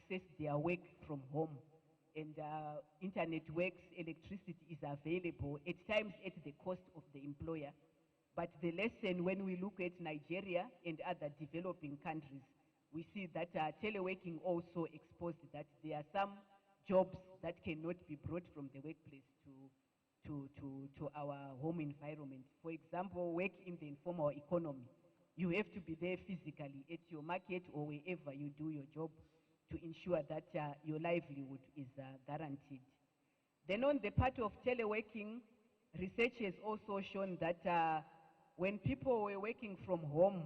access their work from home. And internet works, electricity is available, at times at the cost of the employer. But the lesson, when we look at Nigeria and other developing countries, we see that teleworking also exposed that there are some jobs that cannot be brought from the workplace to our home environment. For example, work in the informal economy. You have to be there physically at your market or wherever you do your job to ensure that your livelihood is guaranteed. Then on the part of teleworking, research has also shown that when people were working from home,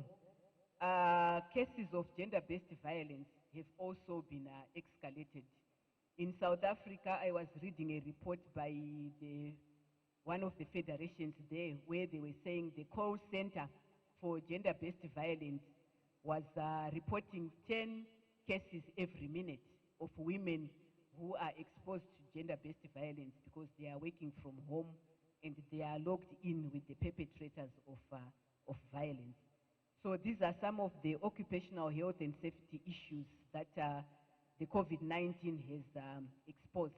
cases of gender-based violence have also been escalated. In South Africa, I was reading a report by one of the federations there where they were saying the call center for gender-based violence was reporting 10 cases every minute of women who are exposed to gender-based violence because they are working from home and they are logged in with the perpetrators of violence. So these are some of the occupational health and safety issues that the COVID-19 has exposed.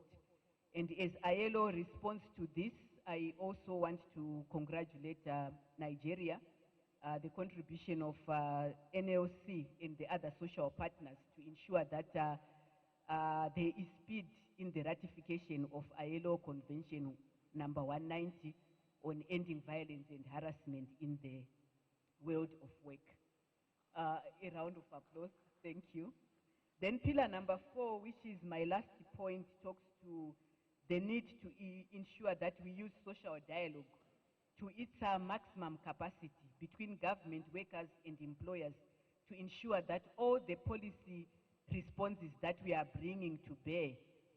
And as ILO responds to this, I also want to congratulate Nigeria, the contribution of NLC and the other social partners to ensure that there is speed in the ratification of ILO Convention number 190 on ending violence and harassment in the world of work. A round of applause, thank you. Then pillar number 4, which is my last point, talks to the need to ensure that we use social dialogue to its maximum capacity between government, workers and employers to ensure that all the policy responses that we are bringing to bear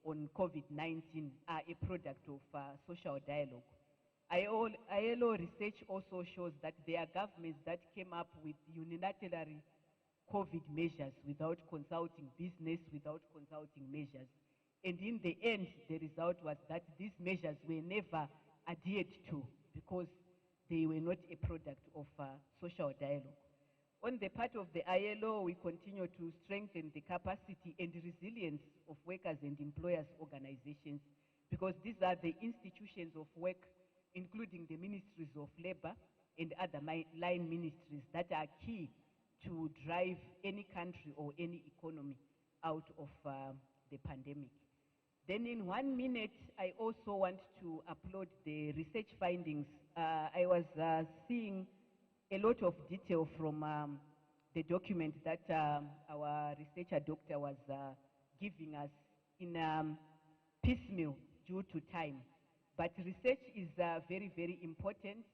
on COVID-19 are a product of social dialogue. ILO research also shows that there are governments that came up with unilateral COVID measures without consulting business, without consulting measures. And in the end, the result was that these measures were never adhered to because they were not a product of social dialogue. On the part of the ILO, we continue to strengthen the capacity and resilience of workers and employers organizations because these are the institutions of work, including the ministries of labor and other line ministries that are key to drive any country or any economy out of the pandemic. Then in 1 minute, I also want to upload the research findings. I was seeing a lot of detail from the document that our researcher doctor was giving us in piecemeal due to time. But research is very, very important,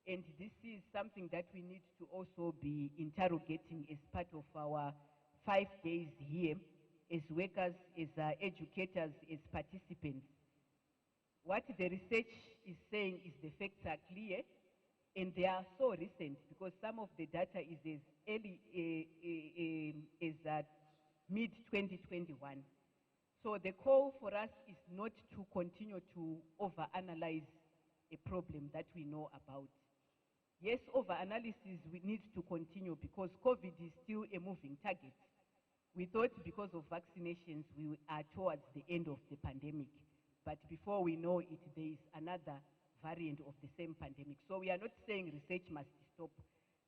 and this is something that we need to also be interrogating as part of our 5 days here as workers, as educators, as participants. What the research is saying is the facts are clear, and they are so recent because some of the data is as early as mid-2021. So the call for us is not to continue to overanalyze a problem that we know about. Yes, overanalysis we need to continue because COVID is still a moving target. We thought because of vaccinations we are towards the end of the pandemic, but before we know it, there is another variant of the same pandemic. So we are not saying research must stop,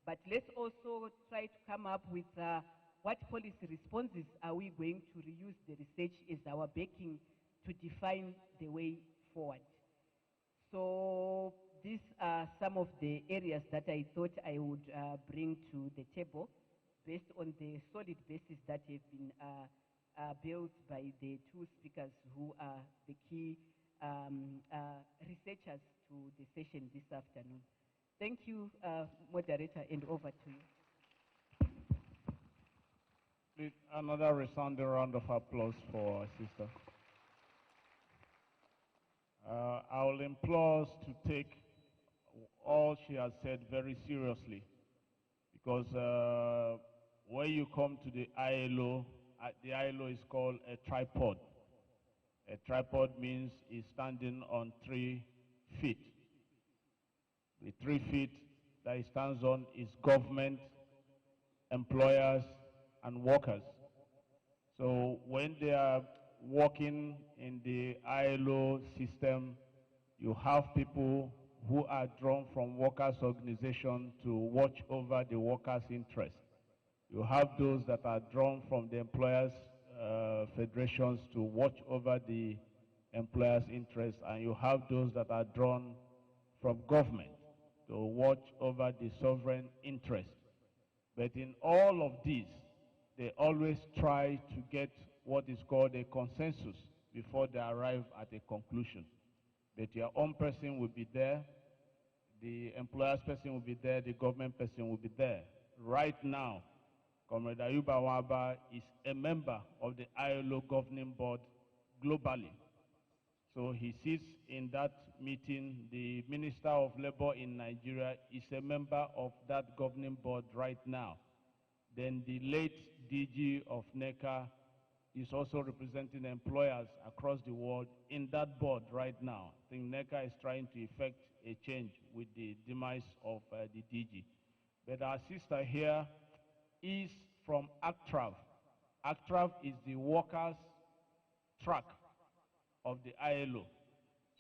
but let's also try to come up with what policy responses are we going to reuse the research as our backing to define the way forward. So these are some of the areas that I thought I would bring to the table based on the solid basis that have been built by the two speakers who are the key researchers to the session this afternoon. Thank you, moderator, and over to you. Please, another resounding round of applause for our sister. I will implore us to take all she has said very seriously because when you come to the ILO is called a tripod. A tripod means it's standing on 3 feet. The 3 feet that it stands on is government, employers, and workers. So when they are working in the ILO system, you have people who are drawn from workers' organization to watch over the workers' interest. You have those that are drawn from the employers' federations to watch over the employers' interests, and you have those that are drawn from government to watch over the sovereign interest. But in all of these, they always try to get what is called a consensus before they arrive at a conclusion. But your own person will be there, the employer's person will be there, the government person will be there. Right now, Comrade Ayuba Waba is a member of the ILO governing board globally. So he sits in that meeting. The Minister of Labor in Nigeria is a member of that governing board right now. Then the late DG of NECA is also representing employers across the world in that board right now. I think NECA is trying to effect a change with the demise of the DG. But our sister here is from ACTRAV. ACTRAV is the workers' track of the ILO.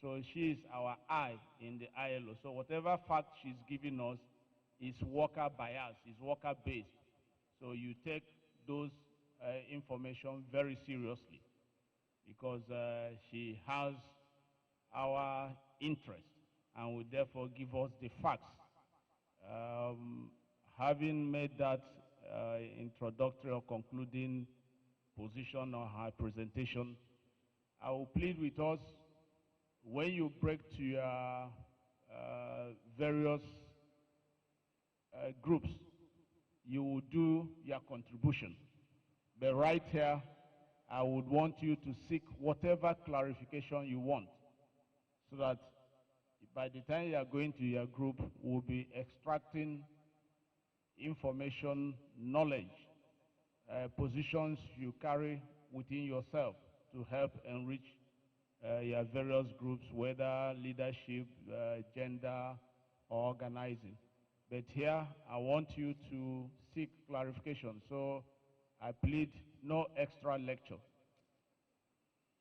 So she is our eye in the ILO. So whatever fact she's giving us is worker bias, is worker based. So you take those information very seriously because she has our interest and will therefore give us the facts. Having made that introductory or concluding position on her presentation, I will plead with us when you break to your various groups, you will do your contribution. But right here, I would want you to seek whatever clarification you want so that by the time you are going to your group, we'll be extracting information, knowledge, positions you carry within yourself to help enrich your various groups, whether leadership, gender, or organizing. But here, I want you to seek clarification. So I plead no extra lecture.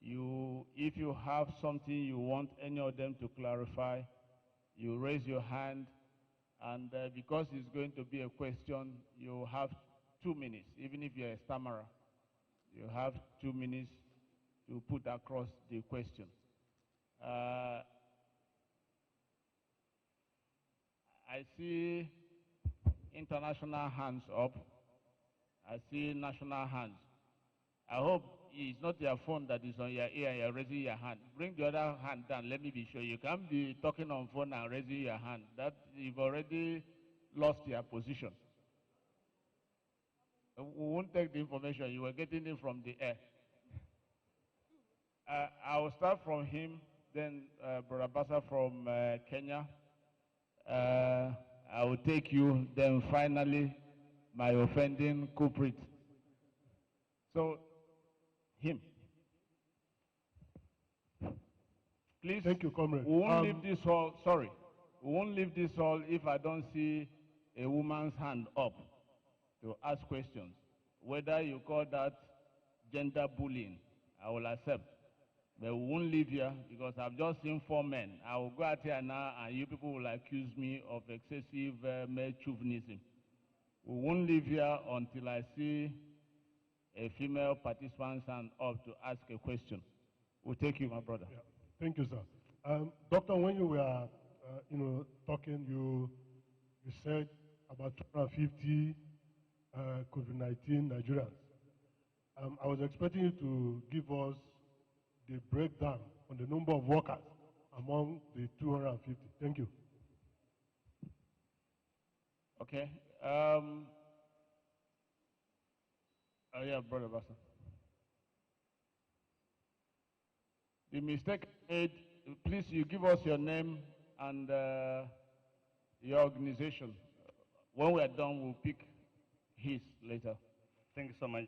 If you have something you want any of them to clarify, you raise your hand, and because it's going to be a question, you have 2 minutes, even if you're a stammerer. You have 2 minutes to put across the question. I see international hands up. I see national hands. I hope it's not your phone that is on your ear and you're raising your hand. Bring the other hand down. Let me be sure. You can't be talking on phone and raising your hand. That you've already lost your position. We won't take the information. You were getting it from the air. I will start from him, then Brother Basa from Kenya. I will take you, then finally my offending culprit. So, him. Please. Thank you, comrade. We won't leave this hall, sorry. We won't leave this hall if I don't see a woman's hand up to ask questions. Whether you call that gender bullying, I will accept. But we won't leave here because I've just seen 4 men. I will go out here now and you people will accuse me of excessive male chauvinism. We won't leave here until I see a female participant stand up to ask a question. We'll take you, my brother. Yeah. Thank you, sir. Doctor, when you were, talking, you said about 250 COVID-19 Nigerians. I was expecting you to give us the breakdown on the number of workers among the 250. Thank you. Okay. Yeah, Brother Basa. The mistake made, please you give us your name and your organization. When we are done, we'll pick his later. Thank you so much,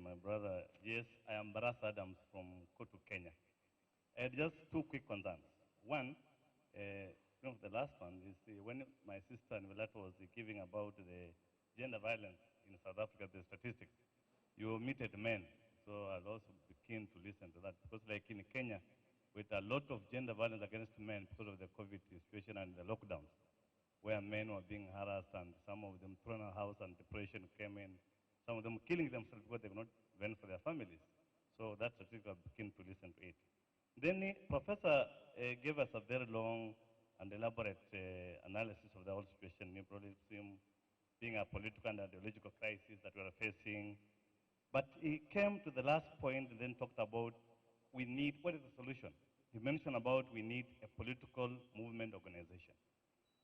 my brother. Yes, I am Baras Adams from Kotu, Kenya. Just 2 quick concerns. One, the last one is when my sister Nvelato was giving about the gender violence in South Africa, the statistics, you omitted men. So I'll also be keen to listen to that because like in Kenya, with a lot of gender violence against men because of the COVID situation and the lockdowns, where men were being harassed and some of them thrown out of house and depression came in, some of them killing themselves because they could not fend for their families. So that's a thing I'm keen to listen to it. Then Professor gave us a very long and elaborate analysis of the whole situation. You probably see him being a political and ideological crisis that we are facing. But he came to the last point and then talked about we need, what is the solution? He mentioned about we need a political movement organization.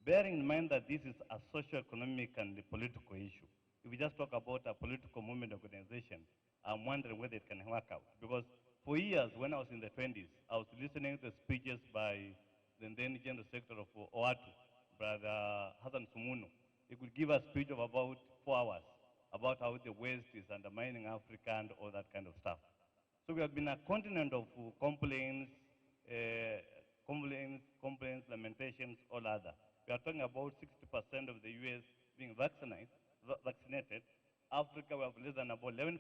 Bearing in mind that this is a socio-economic and political issue, if we just talk about a political movement organization, I'm wondering whether it can work out. Because for years, when I was in the 20s, I was listening to speeches by the then General Secretary of OATU, Brother Hassan Sumunu. He could give a speech of about 4 hours about how the West is undermining Africa and all that kind of stuff. So we have been a continent of complaints, lamentations, all other. We are talking about 60% of the US being vaccinated. Africa, we have less than about 11%.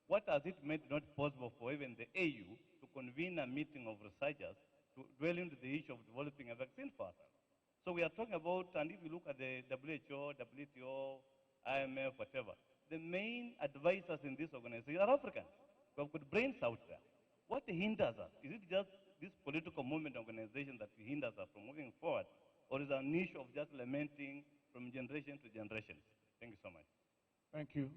What has it made not possible for even the AU to convene a meeting of researchers to dwell into the issue of developing a vaccine for ourselves? So we are talking about, and if you look at the WHO, WTO, IMF, whatever, the main advisors in this organization are Africans. We have got brains out there. What hinders us? Is it just this political movement organization that hinders us from moving forward? Or is it an issue of just lamenting from generation to generation? Thank you so much. Thank you.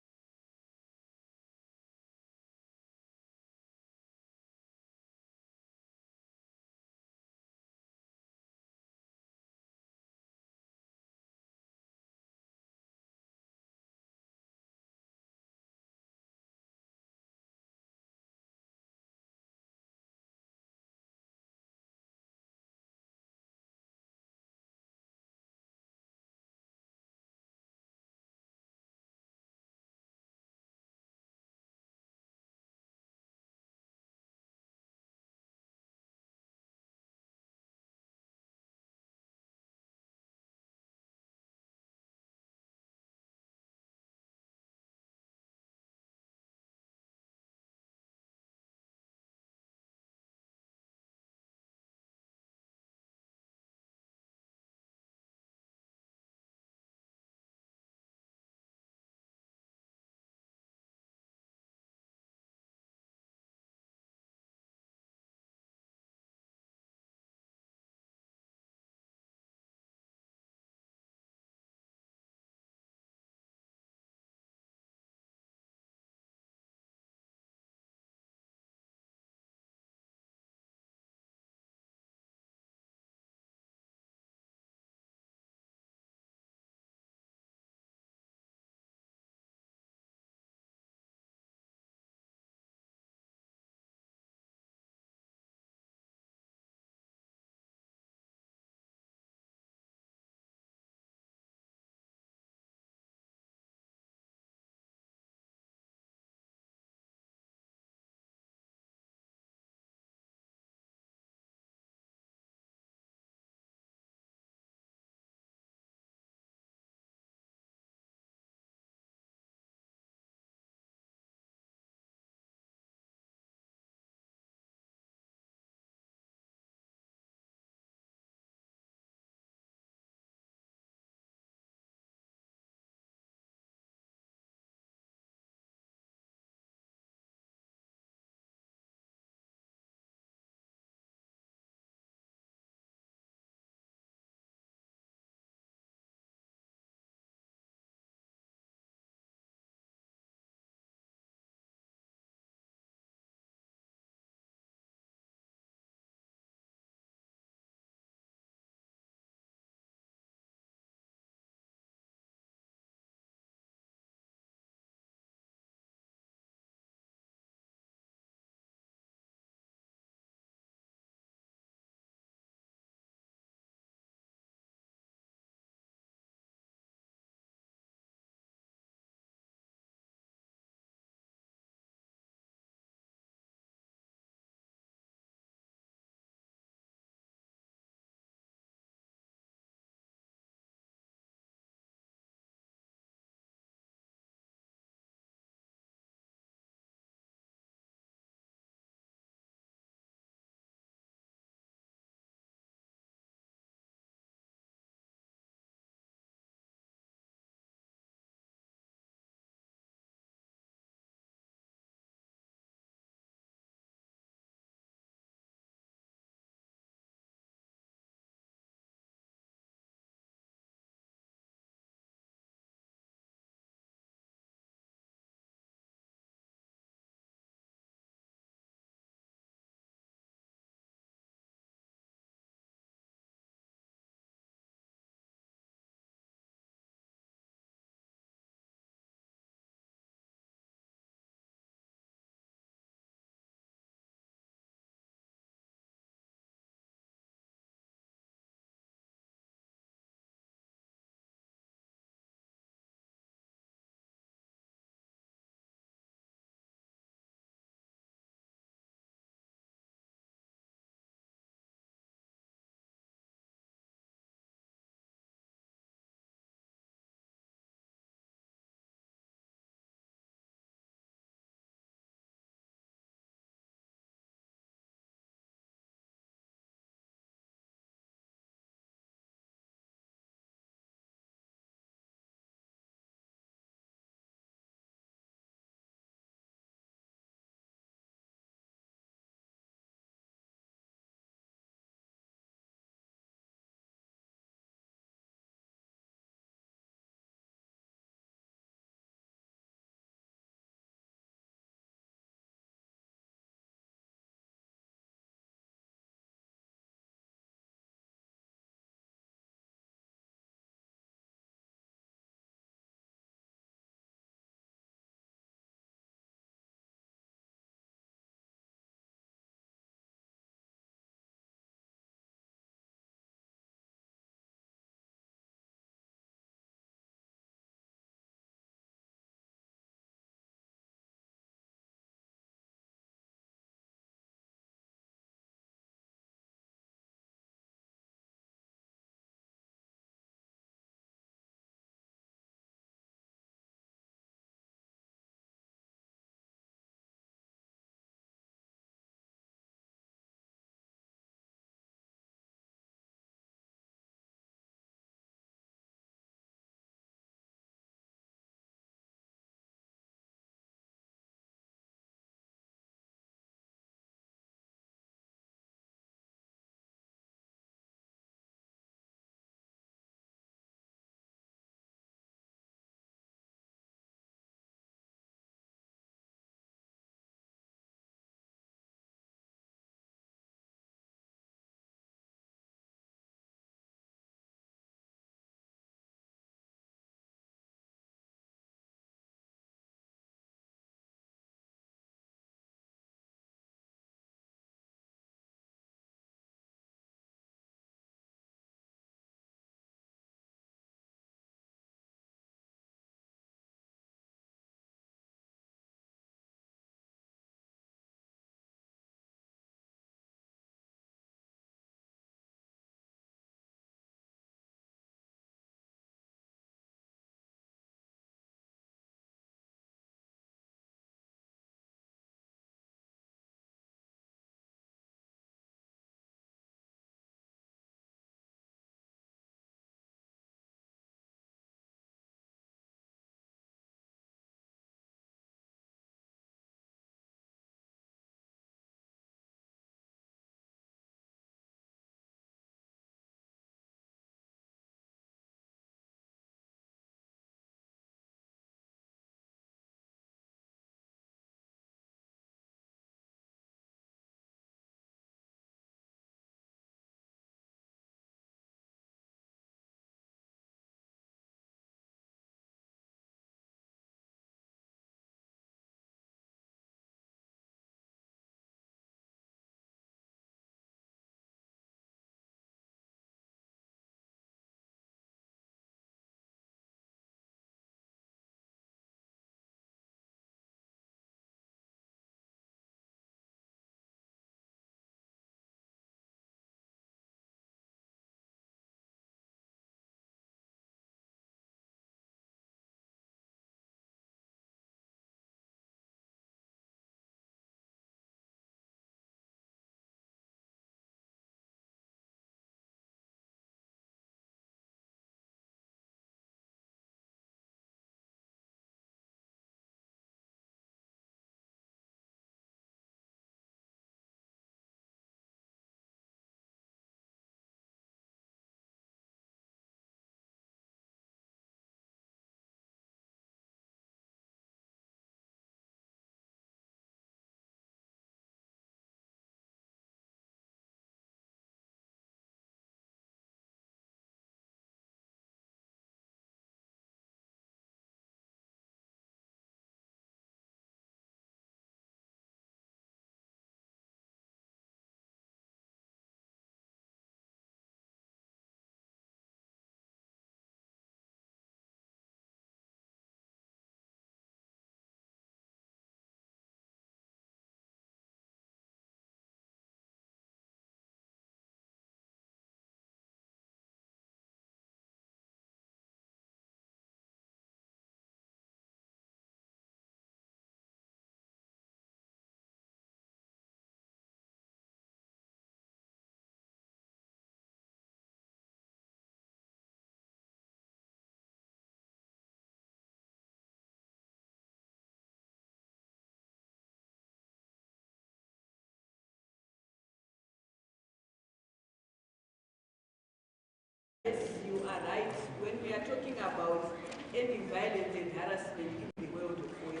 you are right. When we are talking about ending violence and harassment in the world of work,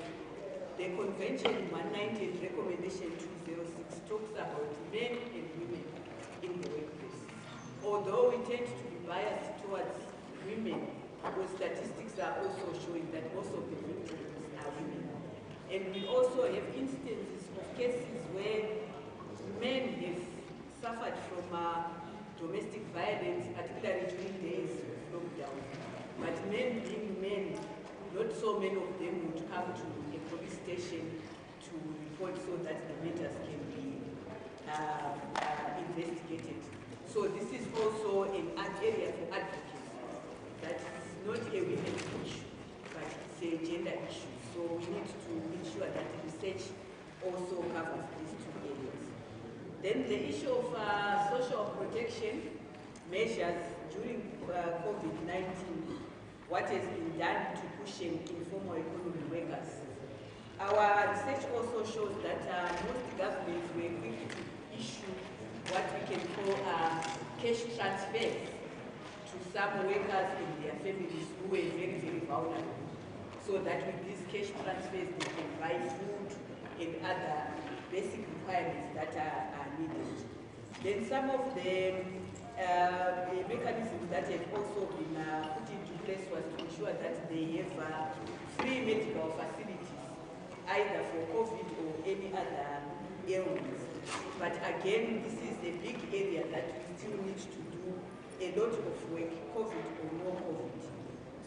the Convention 190 and Recommendation 206 talks about men and women in the workplace. Although we tend to be biased towards women, because statistics are also showing that most of the victims are women. And we also have instances of cases where men have suffered from domestic violence, particularly during days of lockdown. But men being men, not so many of them would come to a police station to report so that the matters can be investigated. So this is also an area for advocacy. That's not a women's issue, but it's a gender issue. So we need to ensure that research also covers these two areas. Then the issue of social protection measures during COVID-19, what has been done to cushion informal economy workers. Our research also shows that most governments were quick to issue what we can call cash transfers to some workers and their families who were very, very vulnerable. So that with these cash transfers, they can buy food and other basic requirements that are needed. Then some of the mechanisms that have also been put into place was to ensure that they have free medical facilities, either for COVID or any other ailments. But again, this is a big area that we still need to do a lot of work, COVID or no COVID.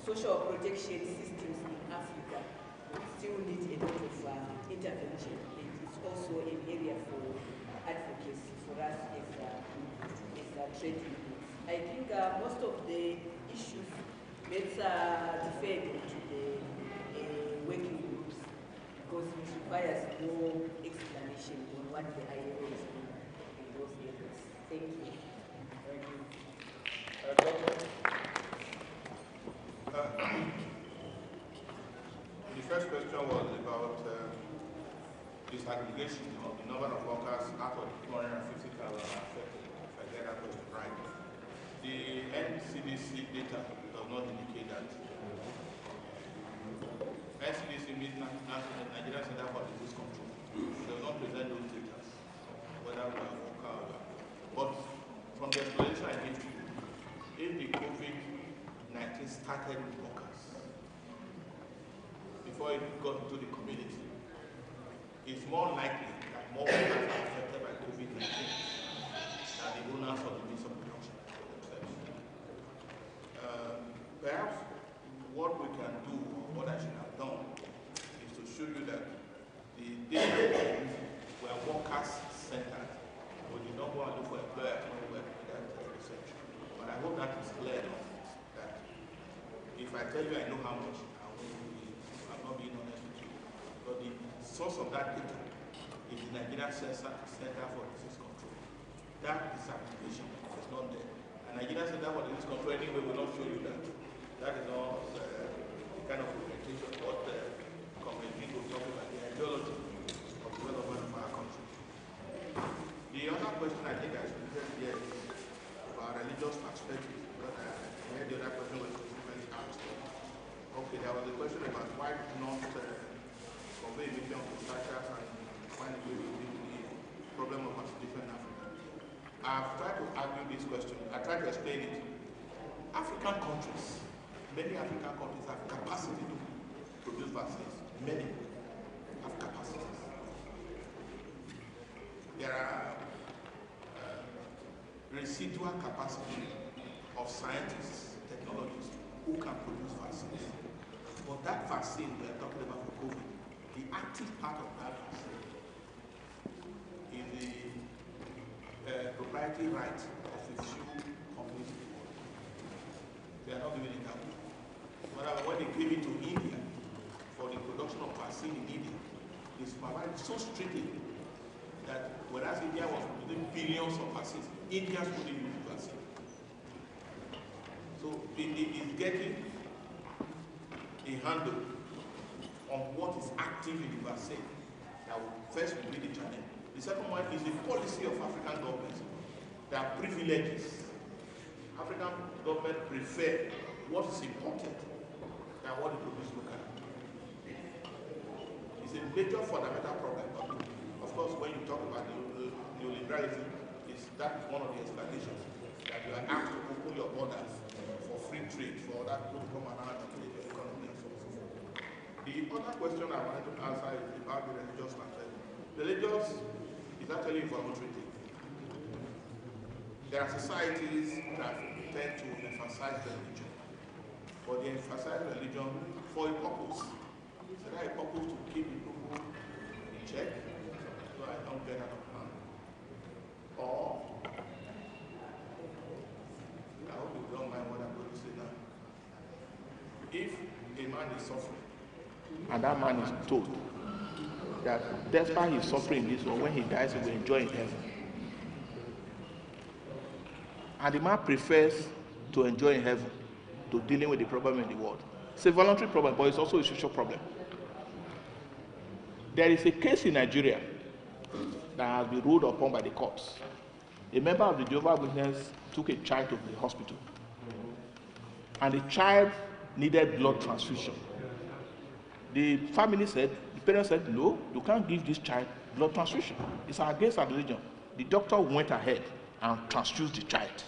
Social protection systems in Africa still need a lot of intervention, and it's also an area for advocacy for us as trade unions. I think most of the issues, let's defer to the working groups, because it requires more explanation on what the ILO is doing in those areas. Thank you. Thank you. The first question was about disaggregation of the number of workers out of the 250,000 affected, if I get that question right. The NCDC data does not indicate that. NCDC means Nigerian Center for Disease Control. It does not present those data, whether we are worker or not. But from the explanation I gave to you, if the COVID-19 started with workers, before it got into the community, it's more likely that more workers are affected by COVID-19 than the owners of the means of production themselves. Perhaps what we can do, or what I should have done, is to show you that the data were workers-centered. We did not go and look for employers when we were doing that research. But I hope that is clear enough that if I tell you I know how much, I'm not being honest with you. But the source of that data is the Nigerian Center for Disease Control. That disaggregation is not there. And Nigerian Center for Disease Control anyway will not show you that. That is not the kind of orientation what the community will talk about, the ideology of development of our country. The other question I think I should address here is about religious perspective, because I heard the other question was specifically asked. Okay, there was a question about why not convey mission to structures and find a way to deal with the problem of constitution in Africa. I've tried to argue this question. I tried to explain it. African countries, many African countries have capacity to produce vaccines. Many have capacities. There are residual capacity of scientists, technologists who can produce vaccines. But that vaccine we are talking about for COVID, the active part of that vaccine is the proprietary right of a few companies. They are not giving it out. But when they gave it to India for the production of vaccine in India, they supervised so strictly that whereas India was producing billions of vaccines, Indians couldn't use the vaccine. So it is getting a handle on what is active in the vaccine that will first be the challenge. The second one is the policy of African governments. There are privileges African government prefer what is important than what they produce locally. It's a major fundamental problem. Of course, when you talk about neoliberalism, that is one of the explanations, that you are asked to open your borders for free trade, for other people to come and manipulate your economy and so on and so forth. The other question I wanted to answer is about the religious aspect. Religious is actually a voluntary thing. There are societies that tend to emphasize religion, but they emphasize religion for a purpose. So that a purpose to keep the people in check, so I don't get out of hand. Or, I hope you don't mind what I'm going to say now. If a man is suffering, and that man is told that despite his suffering in this world, when he dies, he will enjoy in heaven. And the man prefers to enjoy in heaven to dealing with the problem in the world. It's a voluntary problem, but it's also a social problem. There is a case in Nigeria that has been ruled upon by the courts. A member of the Jehovah's Witness took a child to the hospital, and the child needed blood transfusion. The family said, the parents said, no, you can't give this child blood transfusion. It's against our religion. The doctor went ahead and transfused the child.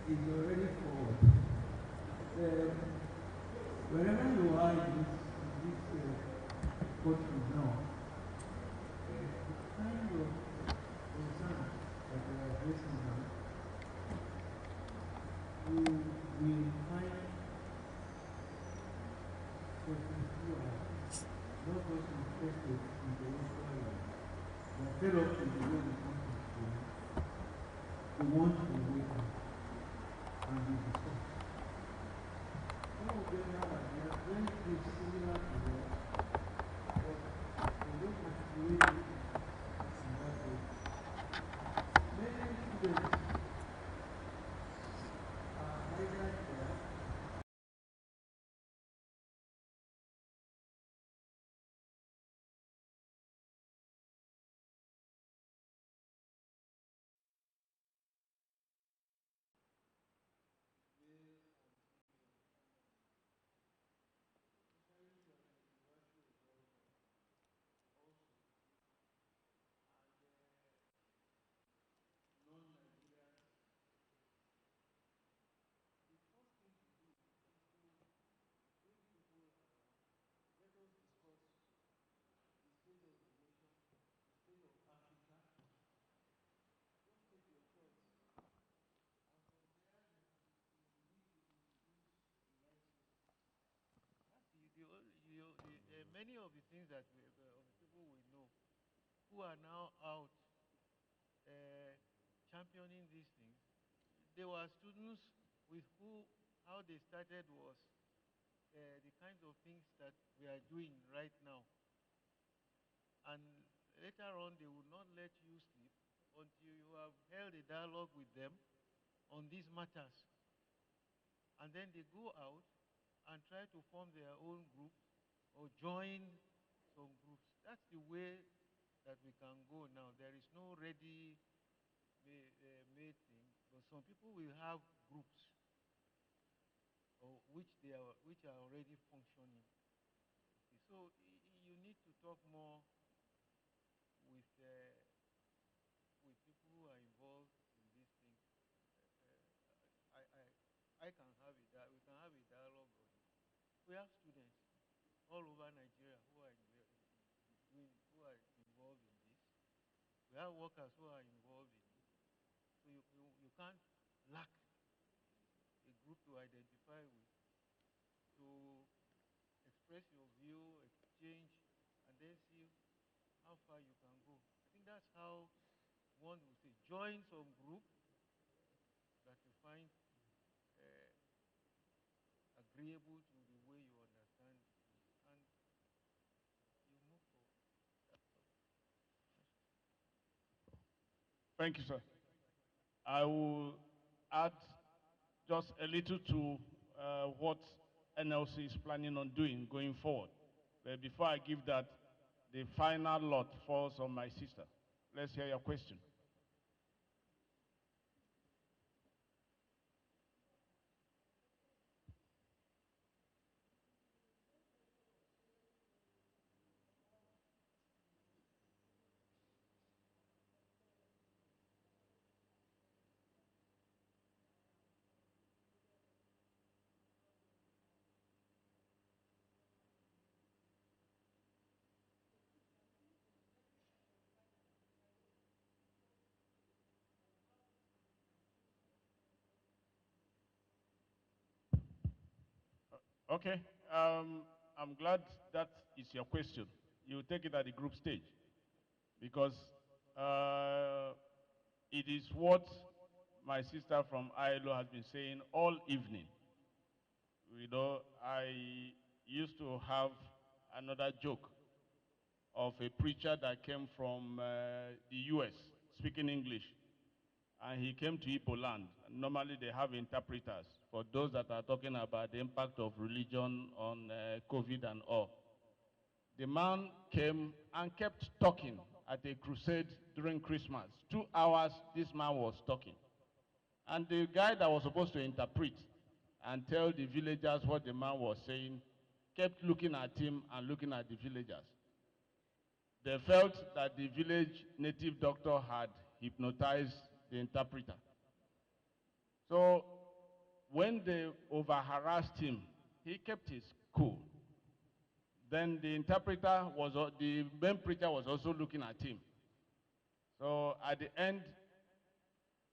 Is already forward. Wherever you are in this country now, the kind of concern that we are facing now, you will find questions you are not just interested in the local life. They are fed up with the way the country is going. They want to wake up and be discussed. Some of them now are very similar to them, but they don't articulate it in that way. Many students are either there. Many of the things that of the people we know who are now out championing these things, they were students with who, how they started was the kinds of things that we are doing right now. And later on, they will not let you sleep until you have held a dialogue with them on these matters. And then they go out and try to form their own groups or join some groups. That's the way that we can go now. There is no ready made thing, but some people will have groups or which are already functioning. Okay, so you need to talk more with people who are involved in these things. I can have we can have a dialogue on it. We have students all over Nigeria who are who are involved in this. We have workers who are involved in it. So you can't lack a group to identify with, to express your view, exchange, and then see how far you can go. I think that's how one would say, join some group that you find agreeable to the way you understand things, and you move forward. Thank you, sir. I will add just a little to what NLC is planning on doing going forward. But before I give that, the final lot falls on my sister. Let's hear your question. Okay, I'm glad that is your question. You take it at the group stage because uh, it is what my sister from ILO has been saying all evening. You know, I used to have another joke of a preacher that came from the US speaking English, and he came to Igbo land. Normally they have interpreters for those that are talking about the impact of religion on COVID and all. The man came and kept talking at a crusade during Christmas. 2 hours this man was talking. And the guy that was supposed to interpret and tell the villagers what the man was saying kept looking at him and looking at the villagers. They felt that the village native doctor had hypnotized the interpreter. So when they over-harassed him, he kept his cool. Then the interpreter was, the main preacher was also looking at him. So at the end,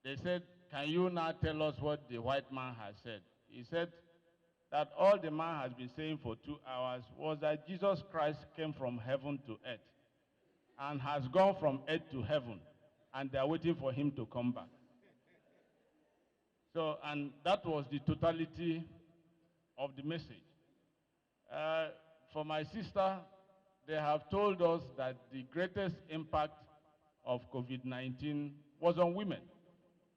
they said, can you now tell us what the white man has said? He said that all the man has been saying for 2 hours was that Jesus Christ came from heaven to earth and has gone from earth to heaven, and they're waiting for him to come back. So, and that was the totality of the message. For my sister, they have told us that the greatest impact of COVID-19 was on women.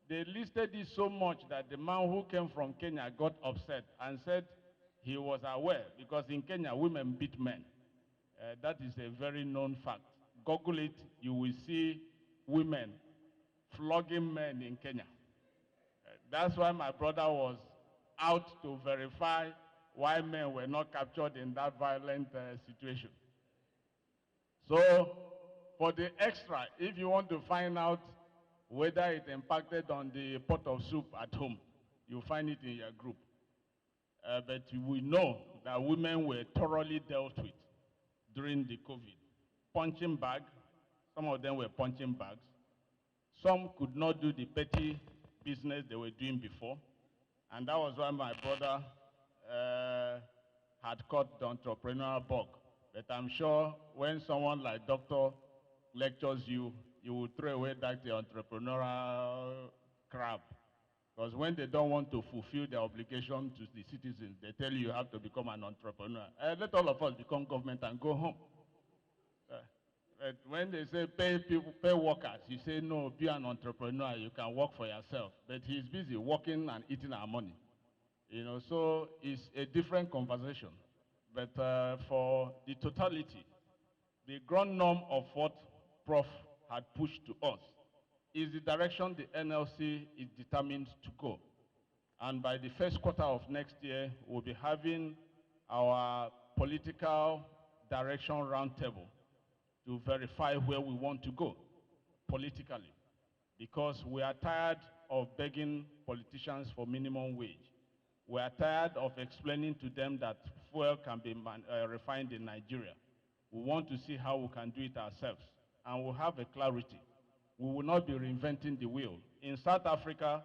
They listed it so much that the man who came from Kenya got upset and said he was aware because in Kenya, women beat men. That is a very known fact. Google it, you will see women flogging men in Kenya. That's why my brother was out to verify why men were not captured in that violent situation. So, for the extra, if you want to find out whether it impacted on the pot of soup at home, you'll find it in your group. But we know that women were thoroughly dealt with during the COVID. Punching bag, some of them were punching bags. Some could not do the petty business they were doing before. And that was why my brother had caught the entrepreneurial bug. But I'm sure when someone like Doctor lectures you, you will throw away that the entrepreneurial crab Because when they don't want to fulfill their obligation to the citizens, they tell you have to become an entrepreneur. Let all of us become government and go home. But when they say pay people, pay workers, you say no, be an entrepreneur, you can work for yourself. But he's busy working and eating our money. You know, so it's a different conversation. But for the totality, the ground norm of what Prof had pushed to us is the direction the NLC is determined to go. And by the first quarter of next year, we'll be having our political direction roundtable to verify where we want to go politically. Because we are tired of begging politicians for minimum wage. We are tired of explaining to them that fuel can be refined in Nigeria. We want to see how we can do it ourselves. And we'll have a clarity. We will not be reinventing the wheel. In South Africa,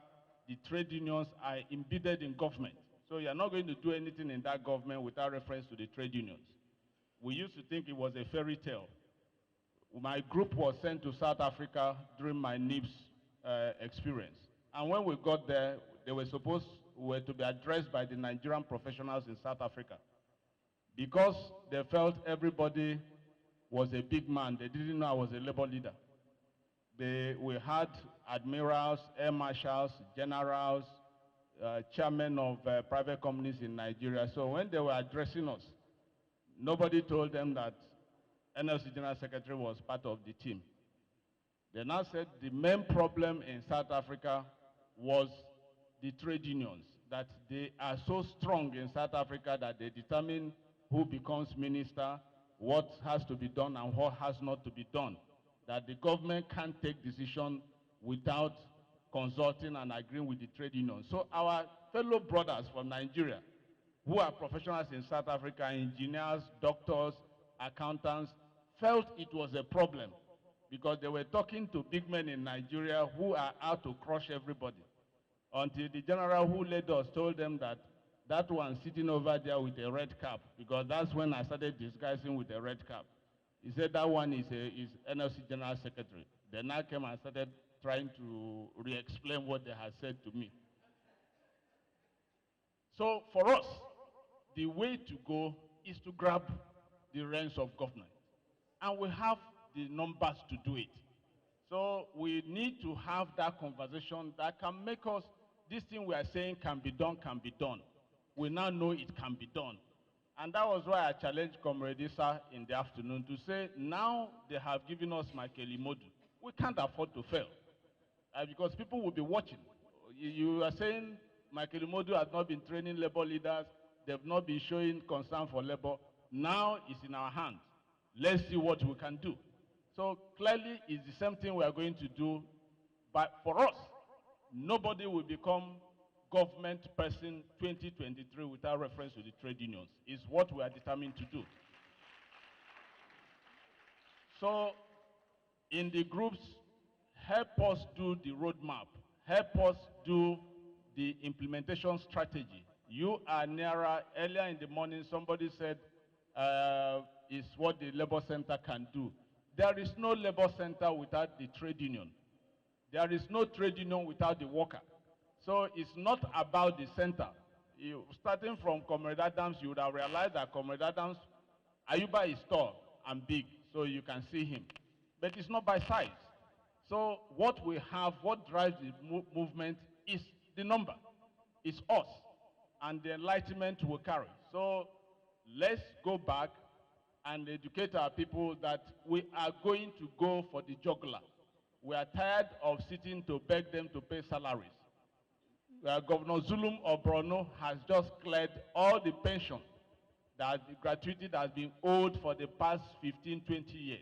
the trade unions are embedded in government. So you're not going to do anything in that government without reference to the trade unions. We used to think it was a fairy tale. My group was sent to South Africa during my NIPS experience. And when we got there, they were to be addressed by the Nigerian professionals in South Africa. Because they felt everybody was a big man, they didn't know I was a labor leader. We had admirals, air marshals, generals, chairmen of private companies in Nigeria. So when they were addressing us, nobody told them that NLC General Secretary was part of the team. They now said the main problem in South Africa was the trade unions, that they are so strong in South Africa that they determine who becomes minister, what has to be done and what has not to be done, that the government can't take decision without consulting and agreeing with the trade unions. So our fellow brothers from Nigeria, who are professionals in South Africa, engineers, doctors, accountants, felt it was a problem because they were talking to big men in Nigeria who are out to crush everybody. Until the general who led us told them that that one sitting over there with a red cap, because that's when I started disguising with a red cap. He said that one is NLC General Secretary. Then I came and started trying to re-explain what they had said to me. So for us, the way to go is to grab the reins of government. And we have the numbers to do it. So we need to have that conversation that can make us, this thing we are saying can be done, we now know it can be done. And that was why I challenged Comrade Issa in the afternoon to say, now they have given us Michael Imodu. We can't afford to fail because people will be watching. You are saying Michael Imodu has not been training labor leaders. They've not been showing concern for labor. Now it's in our hands. Let's see what we can do. So clearly it's the same thing we are going to do. But for us, nobody will become government person 2023 without reference to the trade unions. It's what we are determined to do. So in the groups, help us do the roadmap. Help us do the implementation strategy. You are nearer. Earlier in the morning, somebody said, is what the labor center can do. There is no labor center without the trade union. There is no trade union without the worker. So it's not about the center. Starting from Comrade Adams, you would have realized that Comrade Adams, Ayuba is tall and big, so you can see him. But it's not by size. So what we have, what drives the movement is the number. It's us. And the enlightenment will carry. So let's go back and educate our people that we are going to go for the jugular. We are tired of sitting to beg them to pay salaries. Governor Zulum of Borno has just cleared all the pension, that the gratuity that has been owed for the past 15, 20 years.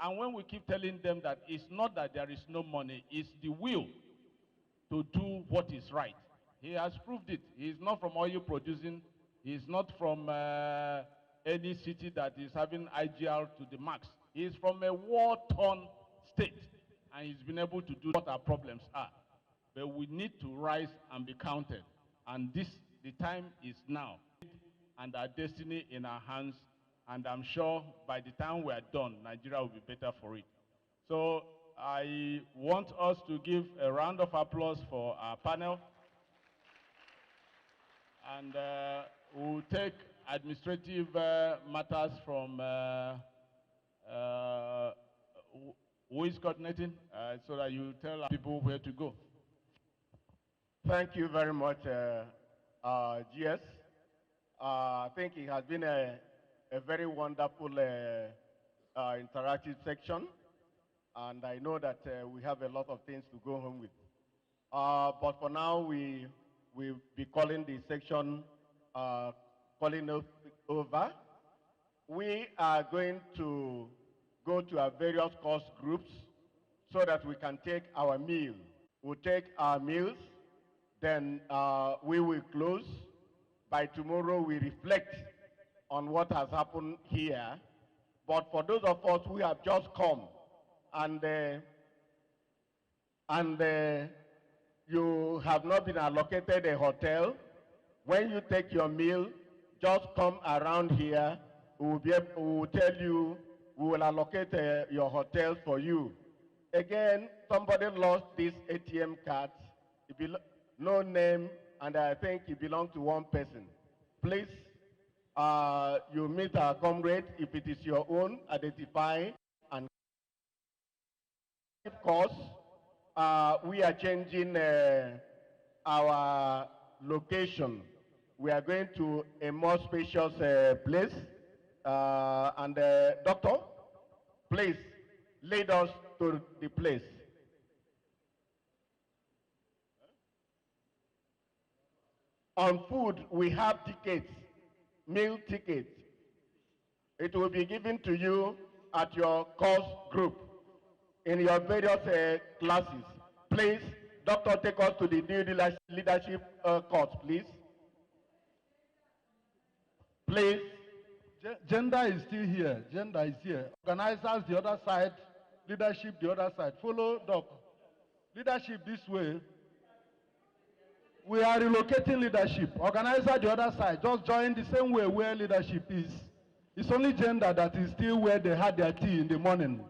And when we keep telling them that it's not that there is no money, it's the will to do what is right. He has proved it. He is not from oil producing. He is not from any city that is having IGR to the max. He is from a war-torn state, and he's been able to do what our problems are. But we need to rise and be counted. And the time is now. And our destiny in our hands. And I'm sure by the time we are done, Nigeria will be better for it. So I want us to give a round of applause for our panel. And we'll take administrative matters from who is coordinating, so that you tell people where to go. Thank you very much, GS. I think it has been a very wonderful interactive section, and I know that we have a lot of things to go home with. But for now, we will be calling the section calling over. We are going to go to our various course groups so that we can take our meal. We'll take our meals, then we will close. By tomorrow, we reflect on what has happened here. But for those of us who have just come and you have not been allocated a hotel, when you take your meal, just come around here. We will tell you, we will allocate your hotel for you. Again, somebody lost this ATM card. No name, and I think it belongs to one person. Please, you meet our comrade. If it is your own, identify. And of course, we are changing our location. We are going to a more spacious place. And doctor, please lead us to the place. On food, we have tickets, meal tickets. It will be given to you at your course group in your various classes. Please, doctor, take us to the new leadership course, please. Please. Gender is still here. Gender is here. Organizers the other side, leadership the other side. Follow doc. Leadership this way. We are relocating leadership. Organizer the other side. Just join the same way where leadership is. It's only gender that is still where they had their tea in the morning.